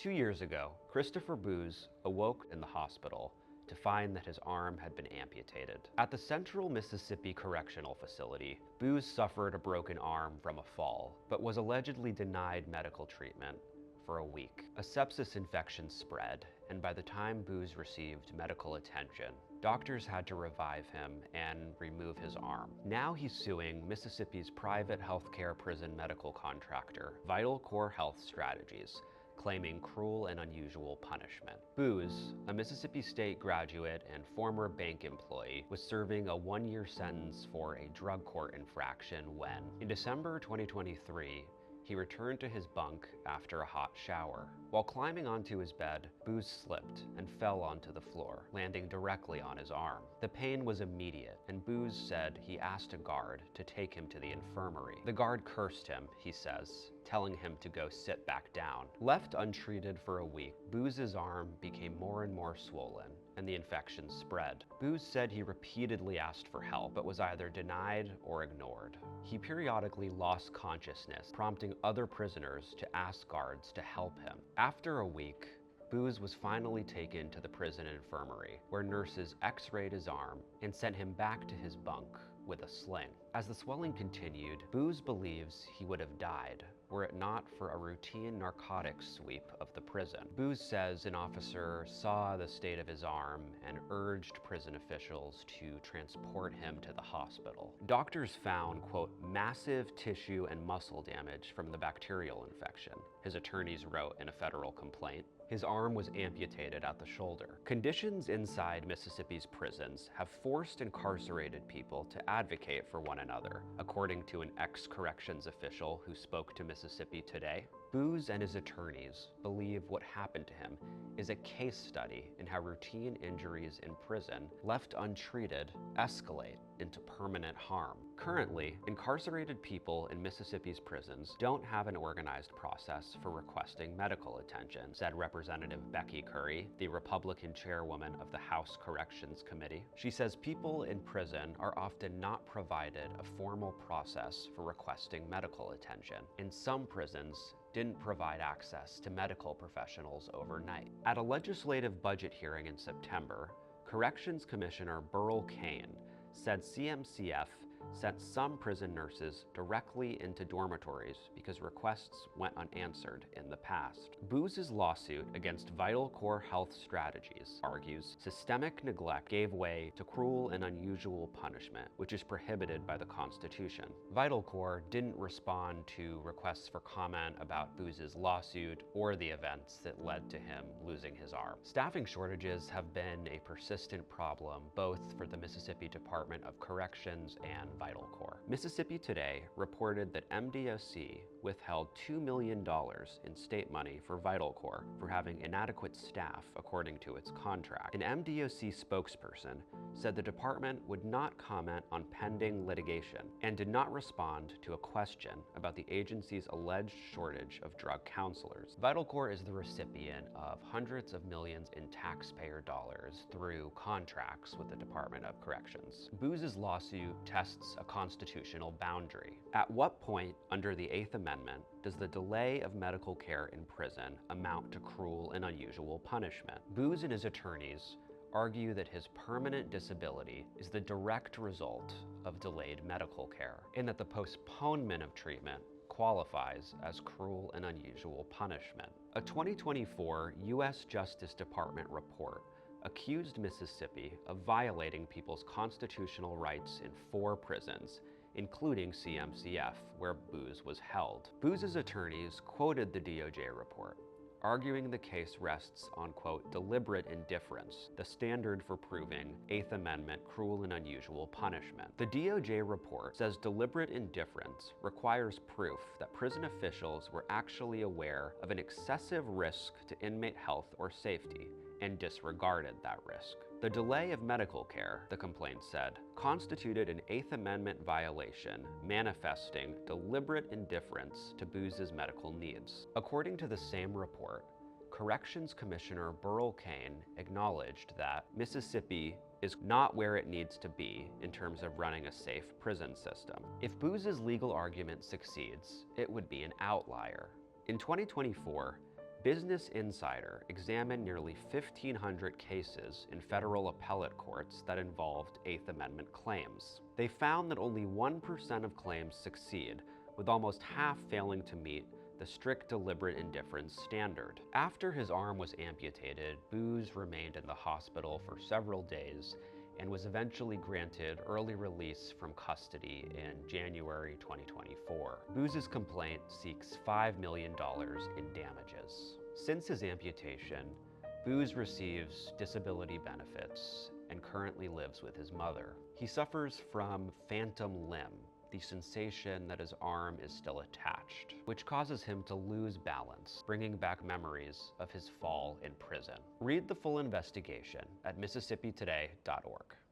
2 years ago, Christopher Booz awoke in the hospital to find that his arm had been amputated. At the Central Mississippi Correctional Facility, Booz suffered a broken arm from a fall, but was allegedly denied medical treatment for a week. A sepsis infection spread, and by the time Booz received medical attention, doctors had to revive him and remove his arm. Now he's suing Mississippi's private healthcare prison medical contractor, Vital Core Health Strategies, claiming cruel and unusual punishment. Booz, a Mississippi State graduate and former bank employee, was serving a 1-year sentence for a drug court infraction when, in December 2023, he returned to his bunk after a hot shower. While climbing onto his bed, Booz slipped and fell onto the floor, landing directly on his arm. The pain was immediate, and Booz said he asked a guard to take him to the infirmary. The guard cursed him, he says, telling him to go sit back down. Left untreated for a week, Booz's arm became more and more swollen, and the infection spread. Booz said he repeatedly asked for help, but was either denied or ignored. He periodically lost consciousness, prompting other prisoners to ask guards to help him. After a week, Booz was finally taken to the prison infirmary, where nurses x-rayed his arm and sent him back to his bunk with a sling. As the swelling continued, Booz believes he would have died were it not for a routine narcotics sweep of the prison. Booz says an officer saw the state of his arm and urged prison officials to transport him to the hospital. Doctors found, quote, massive tissue and muscle damage from the bacterial infection, his attorneys wrote in a federal complaint. His arm was amputated at the shoulder. Conditions inside Mississippi's prisons have forced incarcerated people to advocate for one another, according to an ex-corrections official who spoke to Mississippi Today. Booz and his attorneys believe what happened to him is a case study in how routine injuries in prison, left untreated, escalate into permanent harm. Currently, incarcerated people in Mississippi's prisons don't have an organized process for requesting medical attention, said Representative Becky Curry, the Republican chairwoman of the House Corrections Committee. She says people in prison are often not provided a formal process for requesting medical attention. In some prisons, didn't provide access to medical professionals overnight. At a legislative budget hearing in September, Corrections Commissioner Burl Cain said CMCF sent some prison nurses directly into dormitories because requests went unanswered in the past. Booz's lawsuit against Vital Core Health Strategies argues systemic neglect gave way to cruel and unusual punishment, which is prohibited by the Constitution. Vital Core didn't respond to requests for comment about Booz's lawsuit or the events that led to him losing his arm. Staffing shortages have been a persistent problem both for the Mississippi Department of Corrections and Vital Core. Mississippi Today reported that MDOC withheld $2 million in state money for Vital Core for having inadequate staff according to its contract. An MDOC spokesperson said the department would not comment on pending litigation and did not respond to a question about the agency's alleged shortage of drug counselors. Vital Core is the recipient of hundreds of millions in taxpayer dollars through contracts with the Department of Corrections. Booz's lawsuit tests a constitutional boundary. At what point under the 8th Amendment does the delay of medical care in prison amount to cruel and unusual punishment? Booz and his attorneys argue that his permanent disability is the direct result of delayed medical care, and that the postponement of treatment qualifies as cruel and unusual punishment. A 2024 U.S. Justice Department report accused Mississippi of violating people's constitutional rights in 4 prisons, including CMCF, where Booz was held. Booz's attorneys quoted the DOJ report, arguing the case rests on, quote, deliberate indifference, the standard for proving 8th Amendment cruel and unusual punishment. The DOJ report says deliberate indifference requires proof that prison officials were actually aware of an excessive risk to inmate health or safety and disregarded that risk. The delay of medical care, the complaint said, constituted an 8th Amendment violation manifesting deliberate indifference to Booz's medical needs. According to the same report, Corrections Commissioner Burl Cain acknowledged that Mississippi is not where it needs to be in terms of running a safe prison system. If Booz's legal argument succeeds, it would be an outlier. In 2024, Business Insider examined nearly 1,500 cases in federal appellate courts that involved Eighth Amendment claims. They found that only 1% of claims succeed, with almost half failing to meet the strict deliberate indifference standard. After his arm was amputated, Booz remained in the hospital for several days and was eventually granted early release from custody in January 2024. Booz's complaint seeks $5 million in damages. Since his amputation, Booz receives disability benefits and currently lives with his mother. He suffers from phantom limb, the sensation that his arm is still attached, which causes him to lose balance, bringing back memories of his fall in prison. Read the full investigation at MississippiToday.org.